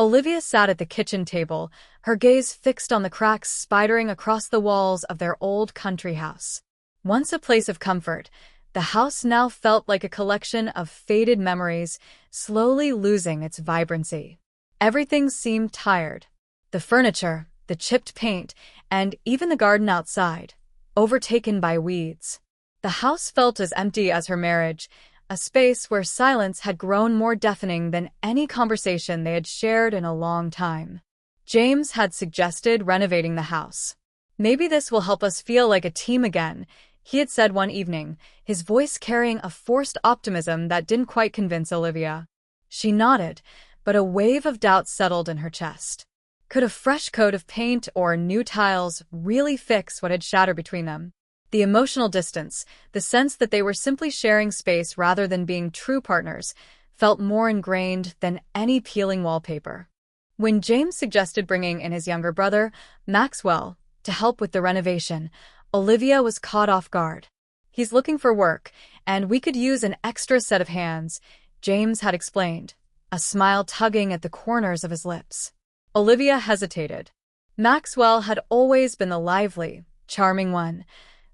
Olivia sat at the kitchen table, her gaze fixed on the cracks spidering across the walls of their old country house. Once a place of comfort, the house now felt like a collection of faded memories, slowly losing its vibrancy. Everything seemed tired. The furniture, the chipped paint, and even the garden outside, overtaken by weeds. The house felt as empty as her marriage, a space where silence had grown more deafening than any conversation they had shared in a long time. James had suggested renovating the house. "Maybe this will help us feel like a team again," he had said one evening, his voice carrying a forced optimism that didn't quite convince Olivia. She nodded, but a wave of doubt settled in her chest. Could a fresh coat of paint or new tiles really fix what had shattered between them? The emotional distance, the sense that they were simply sharing space rather than being true partners, felt more ingrained than any peeling wallpaper. When James suggested bringing in his younger brother, Maxwell, to help with the renovation, Olivia was caught off guard. "He's looking for work, and we could use an extra set of hands," James had explained, a smile tugging at the corners of his lips. Olivia hesitated. Maxwell had always been the lively, charming one,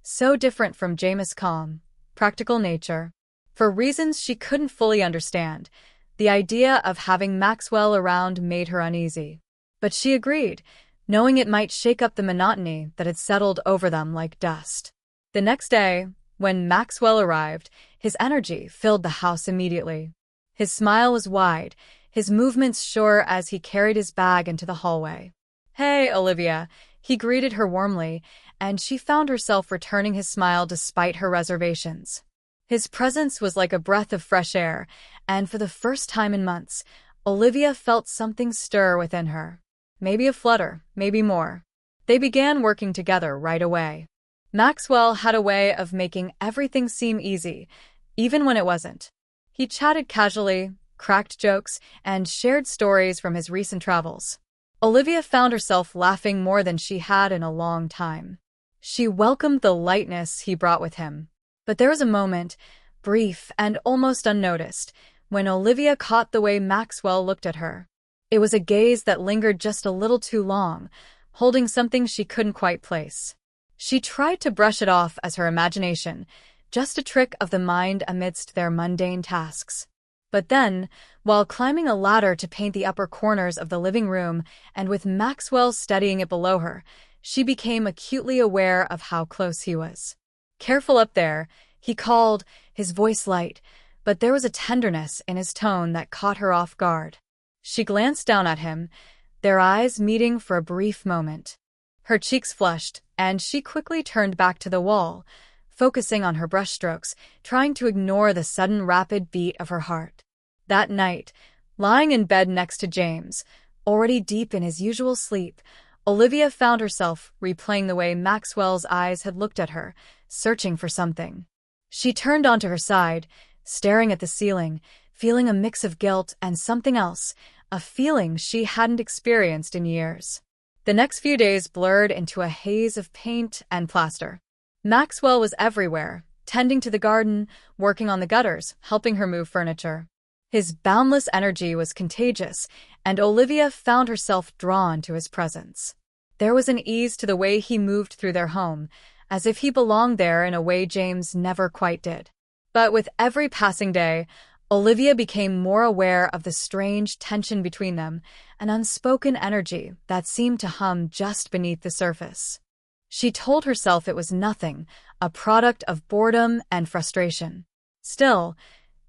so different from James' calm, practical nature. For reasons she couldn't fully understand, the idea of having Maxwell around made her uneasy. But she agreed, knowing it might shake up the monotony that had settled over them like dust. The next day, when Maxwell arrived, his energy filled the house immediately. His smile was wide, his movements sure as he carried his bag into the hallway. "Hey, Olivia," he greeted her warmly, and she found herself returning his smile despite her reservations. His presence was like a breath of fresh air, and for the first time in months, Olivia felt something stir within her. Maybe a flutter, maybe more. They began working together right away. Maxwell had a way of making everything seem easy, even when it wasn't. He chatted casually, cracked jokes, and shared stories from his recent travels. Olivia found herself laughing more than she had in a long time. She welcomed the lightness he brought with him. But there was a moment, brief and almost unnoticed, when Olivia caught the way Maxwell looked at her. It was a gaze that lingered just a little too long, holding something she couldn't quite place. She tried to brush it off as her imagination, just a trick of the mind amidst their mundane tasks. But then, while climbing a ladder to paint the upper corners of the living room and with Maxwell studying it below her, she became acutely aware of how close he was. "Careful up there," he called, his voice light, but there was a tenderness in his tone that caught her off guard. She glanced down at him, their eyes meeting for a brief moment. Her cheeks flushed, and she quickly turned back to the wall, focusing on her brushstrokes, trying to ignore the sudden rapid beat of her heart. That night, lying in bed next to James, already deep in his usual sleep, Olivia found herself replaying the way Maxwell's eyes had looked at her, searching for something. She turned onto her side, staring at the ceiling, feeling a mix of guilt and something else, a feeling she hadn't experienced in years. The next few days blurred into a haze of paint and plaster. Maxwell was everywhere, tending to the garden, working on the gutters, helping her move furniture. His boundless energy was contagious, and Olivia found herself drawn to his presence. There was an ease to the way he moved through their home, as if he belonged there in a way James never quite did. But with every passing day, Olivia became more aware of the strange tension between them, an unspoken energy that seemed to hum just beneath the surface. She told herself it was nothing, a product of boredom and frustration. Still,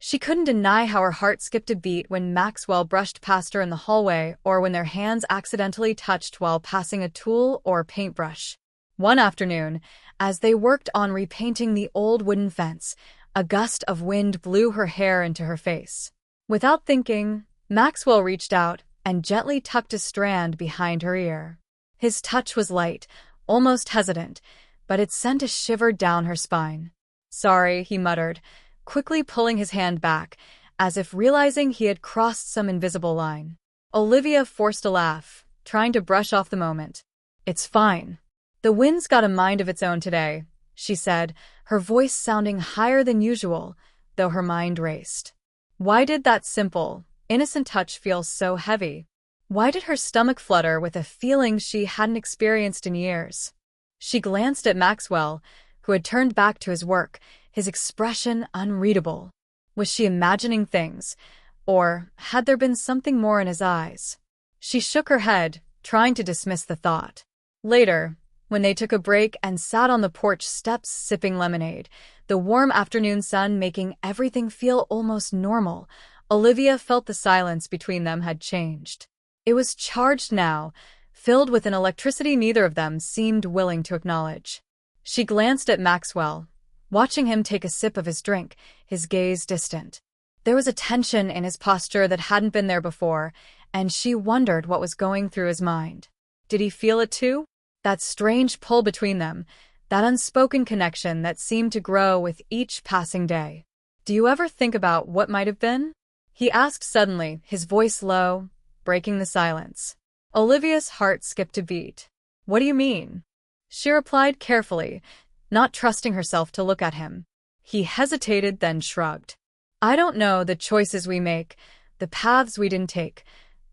she couldn't deny how her heart skipped a beat when Maxwell brushed past her in the hallway or when their hands accidentally touched while passing a tool or paintbrush. One afternoon, as they worked on repainting the old wooden fence, a gust of wind blew her hair into her face. Without thinking, Maxwell reached out and gently tucked a strand behind her ear. His touch was light, almost hesitant, but it sent a shiver down her spine. "Sorry," he muttered, quickly pulling his hand back, as if realizing he had crossed some invisible line. Olivia forced a laugh, trying to brush off the moment. "It's fine. The wind's got a mind of its own today," she said, her voice sounding higher than usual, though her mind raced. Why did that simple, innocent touch feel so heavy? Why did her stomach flutter with a feeling she hadn't experienced in years? She glanced at Maxwell, who had turned back to his work, his expression unreadable. Was she imagining things, or had there been something more in his eyes? She shook her head, trying to dismiss the thought. Later, when they took a break and sat on the porch steps sipping lemonade, the warm afternoon sun making everything feel almost normal, Olivia felt the silence between them had changed. It was charged now, filled with an electricity neither of them seemed willing to acknowledge. She glanced at Maxwell, watching him take a sip of his drink, his gaze distant. There was a tension in his posture that hadn't been there before, and she wondered what was going through his mind. Did he feel it too? That strange pull between them, that unspoken connection that seemed to grow with each passing day. "Do you ever think about what might have been?" he asked suddenly, his voice low, breaking the silence. Olivia's heart skipped a beat. "What do you mean?" she replied carefully, not trusting herself to look at him. He hesitated, then shrugged. "I don't know, the choices we make, the paths we didn't take,"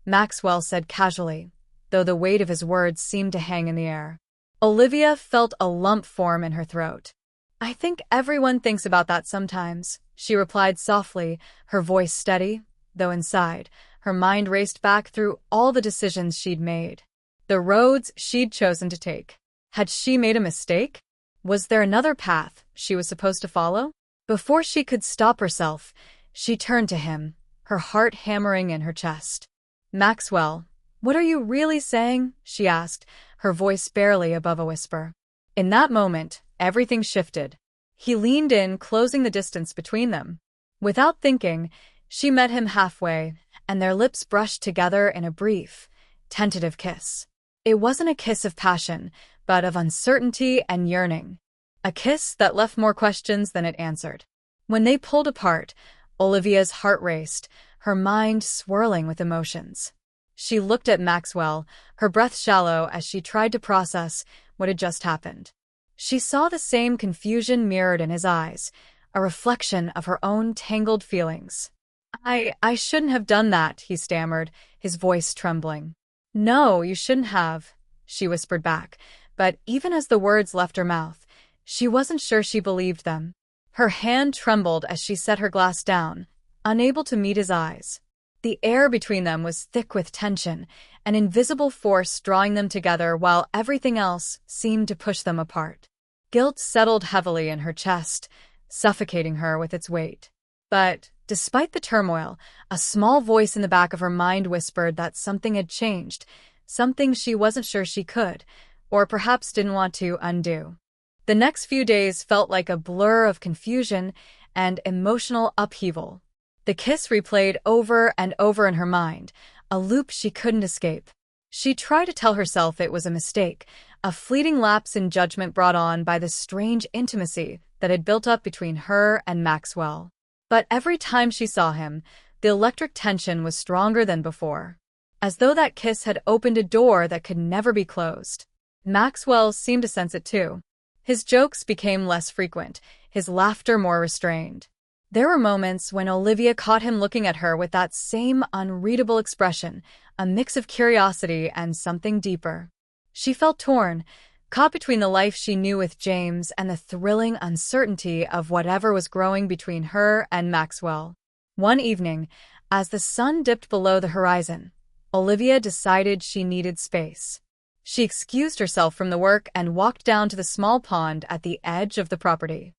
Maxwell said casually, though the weight of his words seemed to hang in the air. Olivia felt a lump form in her throat. "I think everyone thinks about that sometimes," she replied softly, her voice steady, though inside, her mind raced back through all the decisions she'd made. The roads she'd chosen to take. Had she made a mistake? Was there another path she was supposed to follow? Before she could stop herself, she turned to him, her heart hammering in her chest. "Maxwell, what are you really saying?" she asked, her voice barely above a whisper. In that moment, everything shifted. He leaned in, closing the distance between them. Without thinking, she met him halfway, and their lips brushed together in a brief, tentative kiss. It wasn't a kiss of passion, but of uncertainty and yearning. A kiss that left more questions than it answered. When they pulled apart, Olivia's heart raced, her mind swirling with emotions. She looked at Maxwell, her breath shallow as she tried to process what had just happened. She saw the same confusion mirrored in his eyes, a reflection of her own tangled feelings. I shouldn't have done that," he stammered, his voice trembling. "No, you shouldn't have," she whispered back, but even as the words left her mouth, she wasn't sure she believed them. Her hand trembled as she set her glass down, unable to meet his eyes. The air between them was thick with tension, an invisible force drawing them together while everything else seemed to push them apart. Guilt settled heavily in her chest, suffocating her with its weight. But, despite the turmoil, a small voice in the back of her mind whispered that something had changed, something she wasn't sure she could, or perhaps didn't want to, undo. The next few days felt like a blur of confusion and emotional upheaval. The kiss replayed over and over in her mind, a loop she couldn't escape. She tried to tell herself it was a mistake, a fleeting lapse in judgment brought on by the strange intimacy that had built up between her and Maxwell. But every time she saw him, the electric tension was stronger than before, as though that kiss had opened a door that could never be closed. Maxwell seemed to sense it too. His jokes became less frequent, his laughter more restrained. There were moments when Olivia caught him looking at her with that same unreadable expression, a mix of curiosity and something deeper. She felt torn, caught between the life she knew with James and the thrilling uncertainty of whatever was growing between her and Maxwell. One evening, as the sun dipped below the horizon, Olivia decided she needed space. She excused herself from the work and walked down to the small pond at the edge of the property.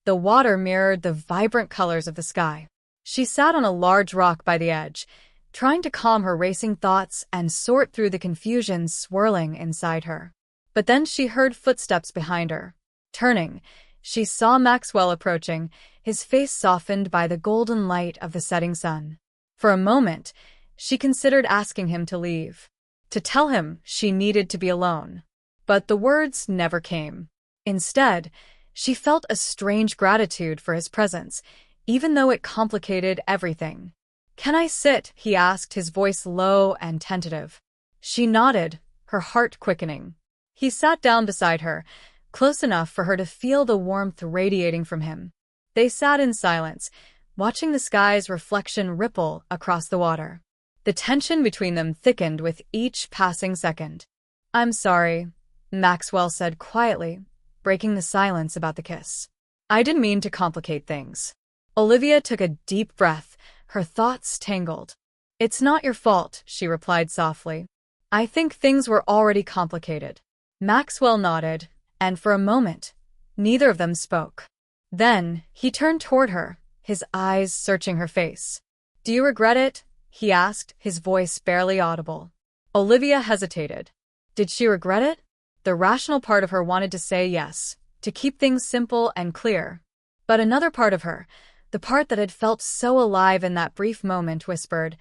The water mirrored the vibrant colors of the sky. She sat on a large rock by the edge, trying to calm her racing thoughts and sort through the confusion swirling inside her. But then she heard footsteps behind her. Turning, she saw Maxwell approaching, his face softened by the golden light of the setting sun. For a moment, she considered asking him to leave, to tell him she needed to be alone. But the words never came. Instead, she felt a strange gratitude for his presence, even though it complicated everything. "Can I sit?" he asked, his voice low and tentative. She nodded, her heart quickening. He sat down beside her, close enough for her to feel the warmth radiating from him. They sat in silence, watching the sky's reflection ripple across the water. The tension between them thickened with each passing second. "I'm sorry," Maxwell said quietly, breaking the silence about the kiss. "I didn't mean to complicate things." Olivia took a deep breath, her thoughts tangled. "It's not your fault," she replied softly. "I think things were already complicated." Maxwell nodded, and for a moment, neither of them spoke. Then, he turned toward her, his eyes searching her face. "Do you regret it?" he asked, his voice barely audible. Olivia hesitated. Did she regret it? The rational part of her wanted to say yes, to keep things simple and clear. But another part of her, the part that had felt so alive in that brief moment, whispered,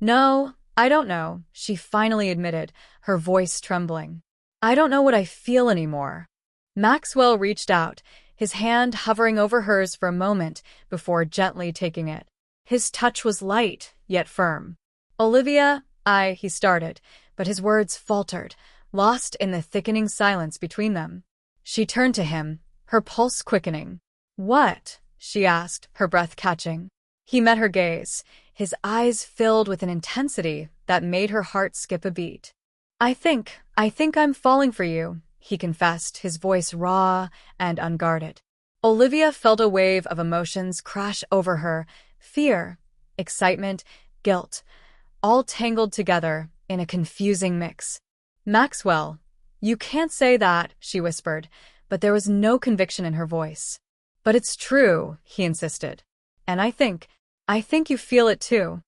"No, I don't know," she finally admitted, her voice trembling. "I don't know what I feel anymore." Maxwell reached out, his hand hovering over hers for a moment before gently taking it. His touch was light, yet firm. "Olivia, he started, but his words faltered, lost in the thickening silence between them. She turned to him, her pulse quickening. "What?" she asked, her breath catching. He met her gaze, his eyes filled with an intensity that made her heart skip a beat. I think I'm falling for you," he confessed, his voice raw and unguarded. Olivia felt a wave of emotions crash over her, fear, excitement, guilt, all tangled together in a confusing mix. "Maxwell, you can't say that," she whispered, but there was no conviction in her voice. "But it's true," he insisted. "And I think you feel it too."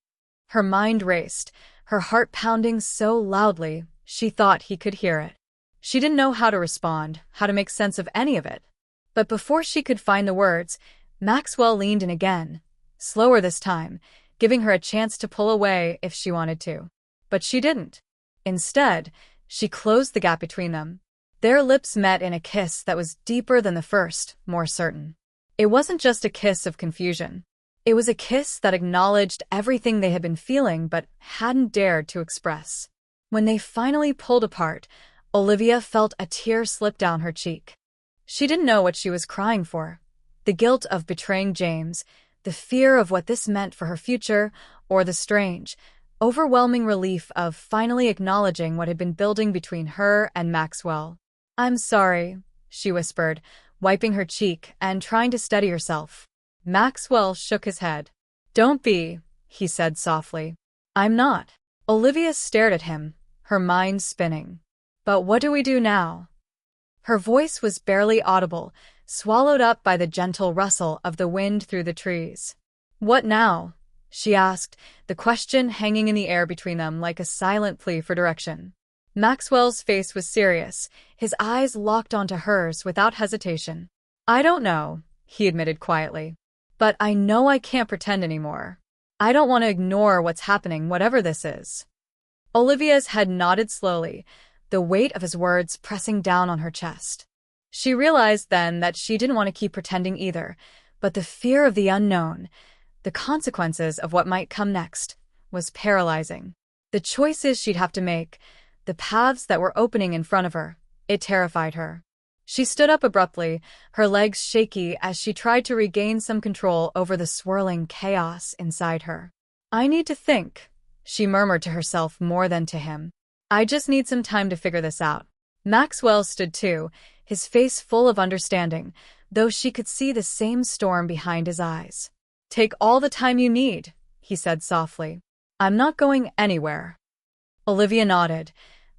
Her mind raced, her heart pounding so loudly she thought he could hear it. She didn't know how to respond, how to make sense of any of it. But before she could find the words, Maxwell leaned in again, slower this time, giving her a chance to pull away if she wanted to. But she didn't. Instead, she closed the gap between them. Their lips met in a kiss that was deeper than the first, more certain. It wasn't just a kiss of confusion. It was a kiss that acknowledged everything they had been feeling but hadn't dared to express. When they finally pulled apart, Olivia felt a tear slip down her cheek. She didn't know what she was crying for. The guilt of betraying James, the fear of what this meant for her future, or the strange, overwhelming relief of finally acknowledging what had been building between her and Maxwell. "I'm sorry," she whispered, wiping her cheek and trying to steady herself. Maxwell shook his head. "Don't be," he said softly. "I'm not." Olivia stared at him, her mind spinning. "But what do we do now?" Her voice was barely audible, swallowed up by the gentle rustle of the wind through the trees. "What now?" she asked, the question hanging in the air between them like a silent plea for direction. Maxwell's face was serious, his eyes locked onto hers without hesitation. "I don't know," he admitted quietly. "But I know I can't pretend anymore. I don't want to ignore what's happening, whatever this is." Olivia's head nodded slowly, the weight of his words pressing down on her chest. She realized then that she didn't want to keep pretending either, but the fear of the unknown, the consequences of what might come next, was paralyzing. The choices she'd have to make, the paths that were opening in front of her, it terrified her. She stood up abruptly, her legs shaky as she tried to regain some control over the swirling chaos inside her. "I need to think," she murmured to herself more than to him. "I just need some time to figure this out." Maxwell stood too, his face full of understanding, though she could see the same storm behind his eyes. "Take all the time you need," he said softly. "I'm not going anywhere." Olivia nodded,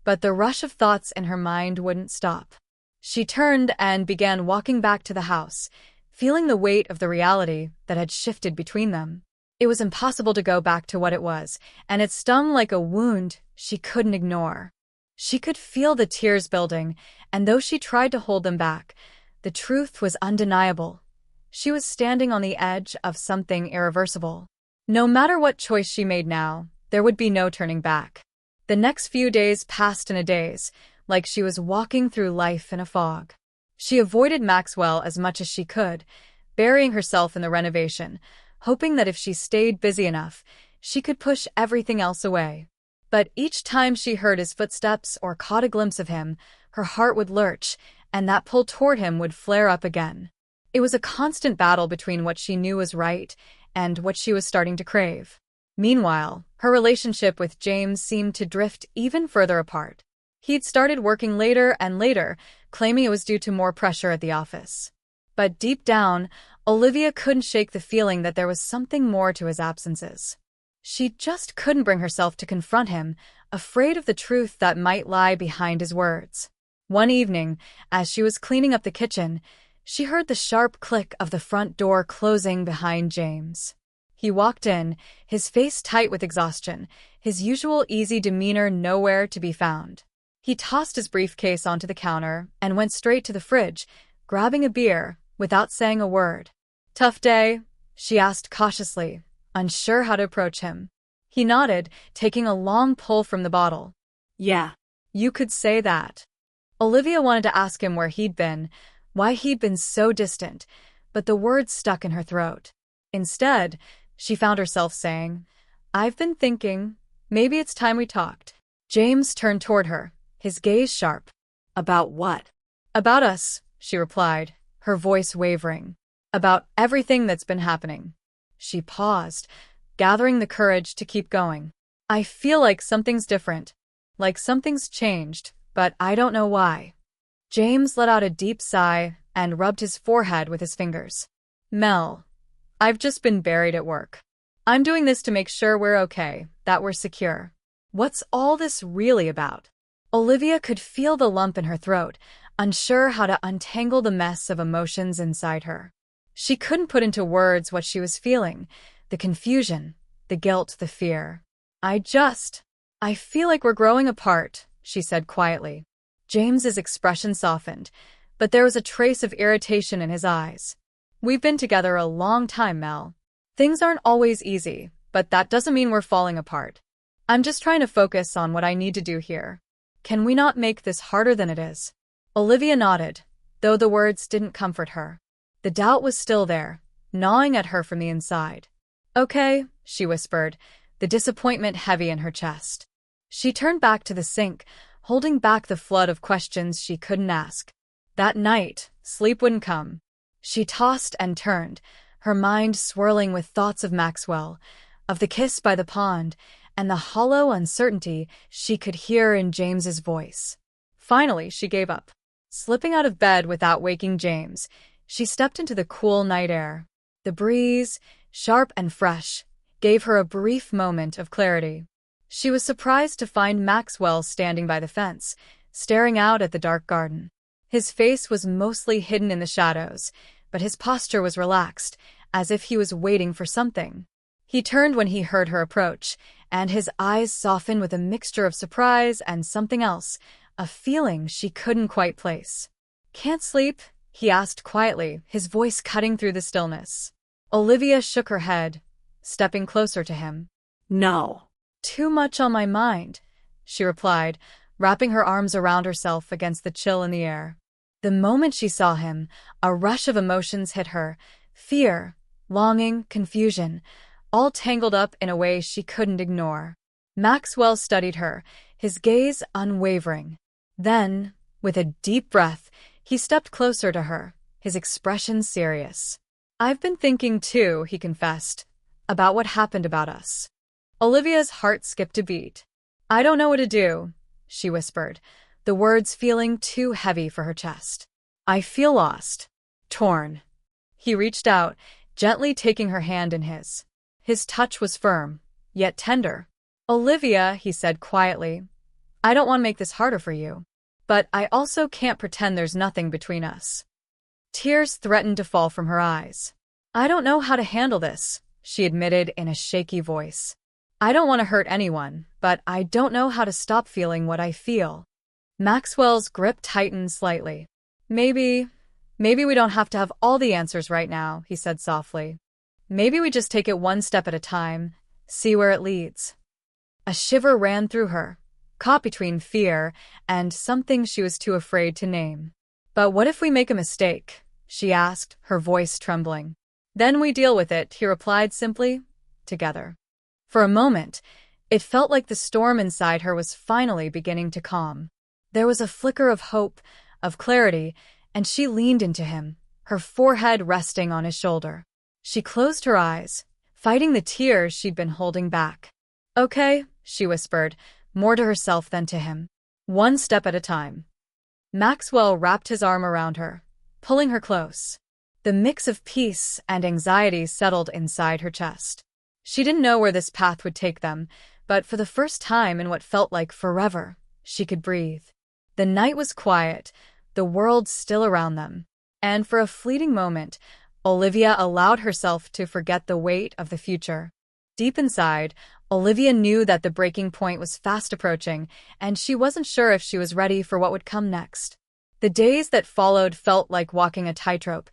but the rush of thoughts in her mind wouldn't stop. She turned and began walking back to the house, feeling the weight of the reality that had shifted between them. It was impossible to go back to what it was, and it stung like a wound she couldn't ignore. She could feel the tears building, and though she tried to hold them back, the truth was undeniable. She was standing on the edge of something irreversible. No matter what choice she made now, there would be no turning back. The next few days passed in a daze, like she was walking through life in a fog. She avoided Maxwell as much as she could, burying herself in the renovation, hoping that if she stayed busy enough, she could push everything else away. But each time she heard his footsteps or caught a glimpse of him, her heart would lurch, and that pull toward him would flare up again. It was a constant battle between what she knew was right and what she was starting to crave. Meanwhile, her relationship with James seemed to drift even further apart. He'd started working later and later, claiming it was due to more pressure at the office. But deep down, Olivia couldn't shake the feeling that there was something more to his absences. She just couldn't bring herself to confront him, afraid of the truth that might lie behind his words. One evening, as she was cleaning up the kitchen, she heard the sharp click of the front door closing behind James. He walked in, his face tight with exhaustion, his usual easy demeanor nowhere to be found. He tossed his briefcase onto the counter and went straight to the fridge, grabbing a beer, without saying a word. "Tough day?" she asked cautiously, unsure how to approach him. He nodded, taking a long pull from the bottle. "Yeah." "You could say that." Olivia wanted to ask him where he'd been, why he'd been so distant, but the words stuck in her throat. Instead, she found herself saying, "I've been thinking, maybe it's time we talked." James turned toward her, his gaze sharp. "About what?" "About us," she replied, her voice wavering. "About everything that's been happening." She paused, gathering the courage to keep going. "I feel like something's different, like something's changed, but I don't know why." James let out a deep sigh and rubbed his forehead with his fingers. "Mel, I've just been buried at work. I'm doing this to make sure we're okay, that we're secure. What's all this really about?" Olivia could feel the lump in her throat, unsure how to untangle the mess of emotions inside her. She couldn't put into words what she was feeling, the confusion, the guilt, the fear. I feel like we're growing apart," she said quietly. James's expression softened, but there was a trace of irritation in his eyes. "We've been together a long time, Mel. Things aren't always easy, but that doesn't mean we're falling apart. I'm just trying to focus on what I need to do here. Can we not make this harder than it is?" Olivia nodded, though the words didn't comfort her. The doubt was still there, gnawing at her from the inside. "Okay," she whispered, the disappointment heavy in her chest. She turned back to the sink, holding back the flood of questions she couldn't ask. That night, sleep wouldn't come. She tossed and turned, her mind swirling with thoughts of Maxwell, of the kiss by the pond, and the hollow uncertainty she could hear in James's voice. Finally, she gave up. Slipping out of bed without waking James, she stepped into the cool night air. The breeze, sharp and fresh, gave her a brief moment of clarity. She was surprised to find Maxwell standing by the fence, staring out at the dark garden. His face was mostly hidden in the shadows, but his posture was relaxed, as if he was waiting for something. He turned when he heard her approach, and his eyes softened with a mixture of surprise and something else, a feeling she couldn't quite place. "Can't sleep?" he asked quietly, his voice cutting through the stillness. Olivia shook her head, stepping closer to him. "No." "Too much on my mind," she replied, wrapping her arms around herself against the chill in the air. The moment she saw him, a rush of emotions hit her, fear, longing, confusion, all tangled up in a way she couldn't ignore. Maxwell studied her, his gaze unwavering. Then, with a deep breath, he stepped closer to her, his expression serious. "I've been thinking too," he confessed, "about what happened about us." Olivia's heart skipped a beat. "I don't know what to do," she whispered, the words feeling too heavy for her chest. "I feel lost, torn." He reached out, gently taking her hand in his. His touch was firm, yet tender. "Olivia," he said quietly, "I don't want to make this harder for you. But I also can't pretend there's nothing between us." Tears threatened to fall from her eyes. "I don't know how to handle this," she admitted in a shaky voice. "I don't want to hurt anyone, but I don't know how to stop feeling what I feel." Maxwell's grip tightened slightly. Maybe we don't have to have all the answers right now," he said softly. "Maybe we just take it one step at a time, see where it leads." A shiver ran through her, caught between fear and something she was too afraid to name. "But what if we make a mistake?" she asked, her voice trembling. "Then we deal with it," he replied simply, "together." For a moment, it felt like the storm inside her was finally beginning to calm. There was a flicker of hope, of clarity, and she leaned into him, her forehead resting on his shoulder. She closed her eyes, fighting the tears she'd been holding back. "Okay," she whispered, more to herself than to him. "One step at a time." Maxwell wrapped his arm around her, pulling her close. The mix of peace and anxiety settled inside her chest. She didn't know where this path would take them, but for the first time in what felt like forever, she could breathe. The night was quiet, the world still around them, and for a fleeting moment, Olivia allowed herself to forget the weight of the future. Deep inside, Olivia knew that the breaking point was fast approaching, and she wasn't sure if she was ready for what would come next. The days that followed felt like walking a tightrope,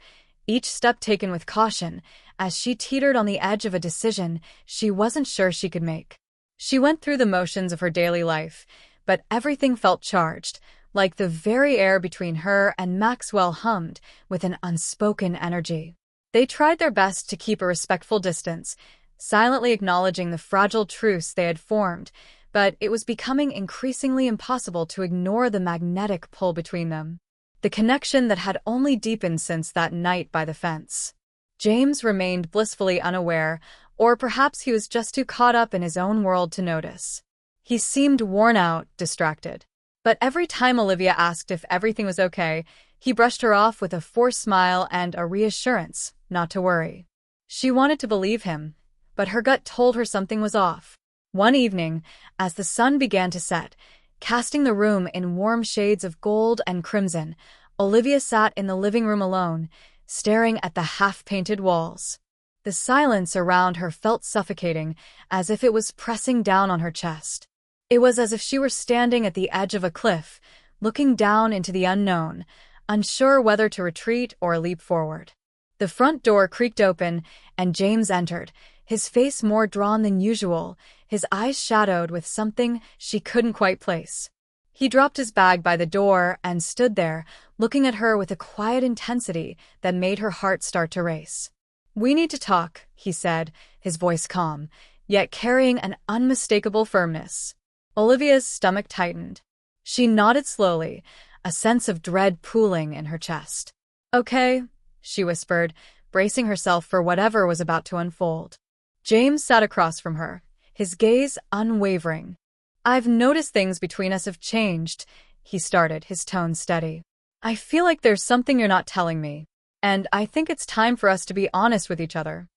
each step taken with caution, as she teetered on the edge of a decision she wasn't sure she could make. She went through the motions of her daily life, but everything felt charged, like the very air between her and Maxwell hummed with an unspoken energy. They tried their best to keep a respectful distance, silently acknowledging the fragile truce they had formed, but it was becoming increasingly impossible to ignore the magnetic pull between them. The connection that had only deepened since that night by the fence. James remained blissfully unaware, or perhaps he was just too caught up in his own world to notice. He seemed worn out, distracted. But every time Olivia asked if everything was okay, he brushed her off with a forced smile and a reassurance not to worry. She wanted to believe him, but her gut told her something was off. One evening, as the sun began to set, casting the room in warm shades of gold and crimson, Olivia sat in the living room alone, staring at the half-painted walls. The silence around her felt suffocating, as if it was pressing down on her chest. It was as if she were standing at the edge of a cliff, looking down into the unknown, unsure whether to retreat or leap forward. The front door creaked open, and James entered, his face more drawn than usual, his eyes shadowed with something she couldn't quite place. He dropped his bag by the door and stood there, looking at her with a quiet intensity that made her heart start to race. "We need to talk," he said, his voice calm, yet carrying an unmistakable firmness. Olivia's stomach tightened. She nodded slowly, a sense of dread pooling in her chest. "Okay," she whispered, bracing herself for whatever was about to unfold. James sat across from her, his gaze unwavering. "I've noticed things between us have changed," he started, his tone steady. "I feel like there's something you're not telling me, and I think it's time for us to be honest with each other."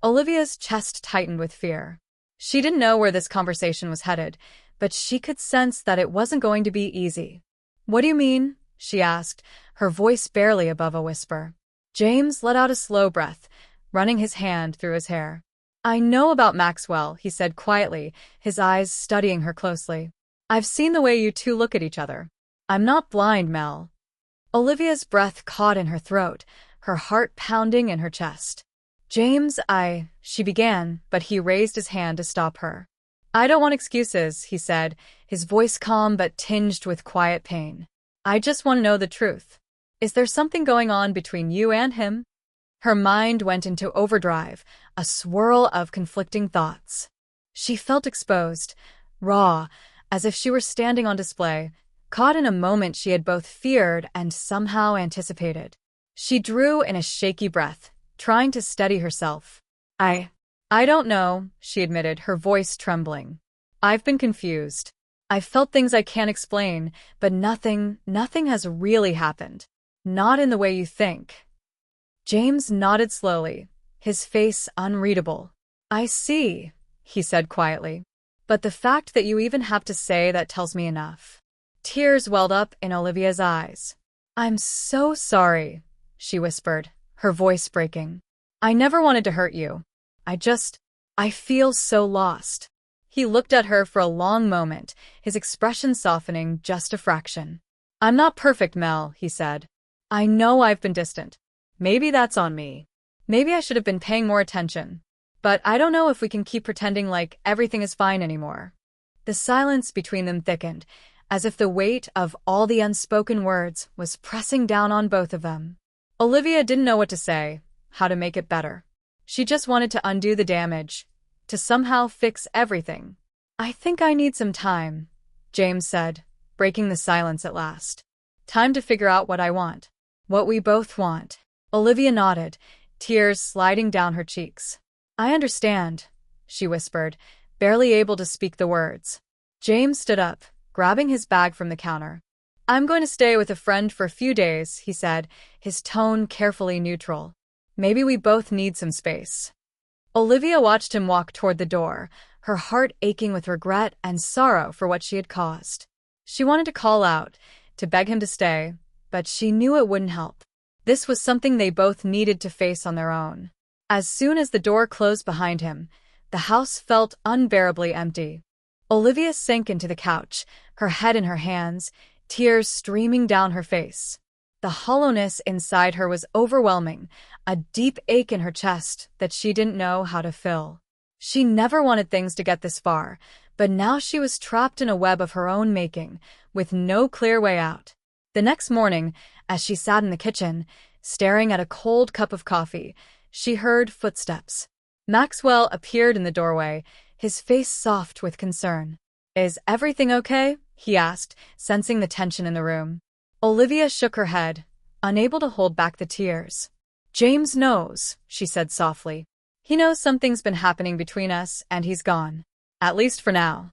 Olivia's chest tightened with fear. She didn't know where this conversation was headed, but she could sense that it wasn't going to be easy. "What do you mean?" she asked, her voice barely above a whisper. James let out a slow breath, running his hand through his hair. "I know about Maxwell," he said quietly, his eyes studying her closely. "I've seen the way you two look at each other. I'm not blind, Mel." Olivia's breath caught in her throat, her heart pounding in her chest. "James, she began, but he raised his hand to stop her. "I don't want excuses," he said, his voice calm but tinged with quiet pain. "I just want to know the truth. Is there something going on between you and him?" Her mind went into overdrive, a swirl of conflicting thoughts. She felt exposed, raw, as if she were standing on display, caught in a moment she had both feared and somehow anticipated. She drew in a shaky breath, trying to steady herself. I don't know," she admitted, her voice trembling. "I've been confused. I've felt things I can't explain, but nothing has really happened. Not in the way you think." James nodded slowly, his face unreadable. "I see," he said quietly. "But the fact that you even have to say that tells me enough." Tears welled up in Olivia's eyes. "I'm so sorry," she whispered, her voice breaking. "I never wanted to hurt you. I feel so lost." He looked at her for a long moment, his expression softening just a fraction. "I'm not perfect, Mel," he said. "I know I've been distant. Maybe that's on me. Maybe I should have been paying more attention. But I don't know if we can keep pretending like everything is fine anymore." The silence between them thickened, as if the weight of all the unspoken words was pressing down on both of them. Olivia didn't know what to say, how to make it better. She just wanted to undo the damage, to somehow fix everything. "I think I need some time," James said, breaking the silence at last. "Time to figure out what I want. What we both want." Olivia nodded, tears sliding down her cheeks. I understand, she whispered, barely able to speak the words. James stood up, grabbing his bag from the counter. I'm going to stay with a friend for a few days, he said, his tone carefully neutral. Maybe we both need some space. Olivia watched him walk toward the door, her heart aching with regret and sorrow for what she had caused. She wanted to call out, to beg him to stay, but she knew it wouldn't help. This was something they both needed to face on their own. As soon as the door closed behind him, the house felt unbearably empty. Olivia sank into the couch, her head in her hands, tears streaming down her face. The hollowness inside her was overwhelming, a deep ache in her chest that she didn't know how to fill. She never wanted things to get this far, but now she was trapped in a web of her own making, with no clear way out. The next morning, as she sat in the kitchen, staring at a cold cup of coffee, she heard footsteps. Maxwell appeared in the doorway, his face soft with concern. Is everything okay? He asked, sensing the tension in the room. Olivia shook her head, unable to hold back the tears. James knows, she said softly. He knows something's been happening between us, and he's gone. At least for now.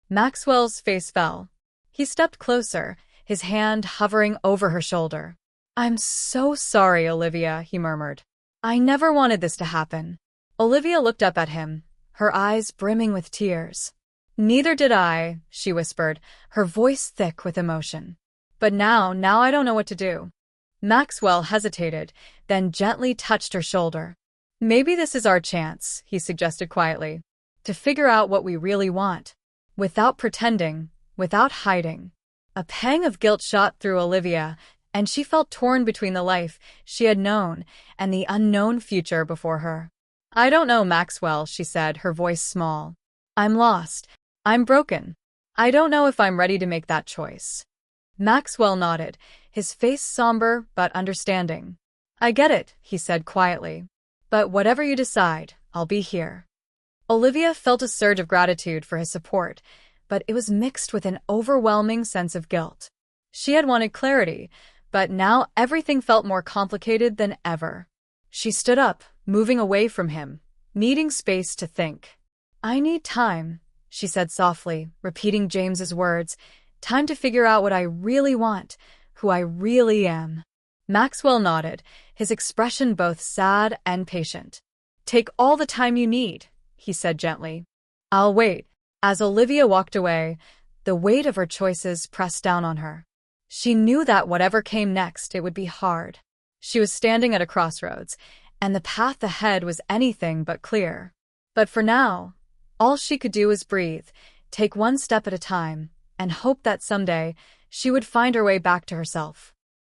Maxwell's face fell. He stepped closer, his hand hovering over her shoulder. I'm so sorry, Olivia, he murmured. I never wanted this to happen. Olivia looked up at him, her eyes brimming with tears. Neither did I, she whispered, her voice thick with emotion. But now I don't know what to do. Maxwell hesitated, then gently touched her shoulder. Maybe this is our chance, he suggested quietly, to figure out what we really want. Without pretending, without hiding. A pang of guilt shot through Olivia, and she felt torn between the life she had known and the unknown future before her. I don't know, Maxwell, she said, her voice small. I'm lost. I'm broken. I don't know if I'm ready to make that choice. Maxwell nodded, his face somber but understanding. I get it, he said quietly. But whatever you decide, I'll be here. Olivia felt a surge of gratitude for his support, but it was mixed with an overwhelming sense of guilt. She had wanted clarity, but now everything felt more complicated than ever. She stood up, moving away from him, needing space to think. I need time, she said softly, repeating James's words. Time to figure out what I really want, who I really am. Maxwell nodded, his expression both sad and patient. Take all the time you need, he said gently. I'll wait. As Olivia walked away, the weight of her choices pressed down on her. She knew that whatever came next, it would be hard. She was standing at a crossroads, and the path ahead was anything but clear. But for now, all she could do was breathe, take one step at a time, and hope that someday she would find her way back to herself.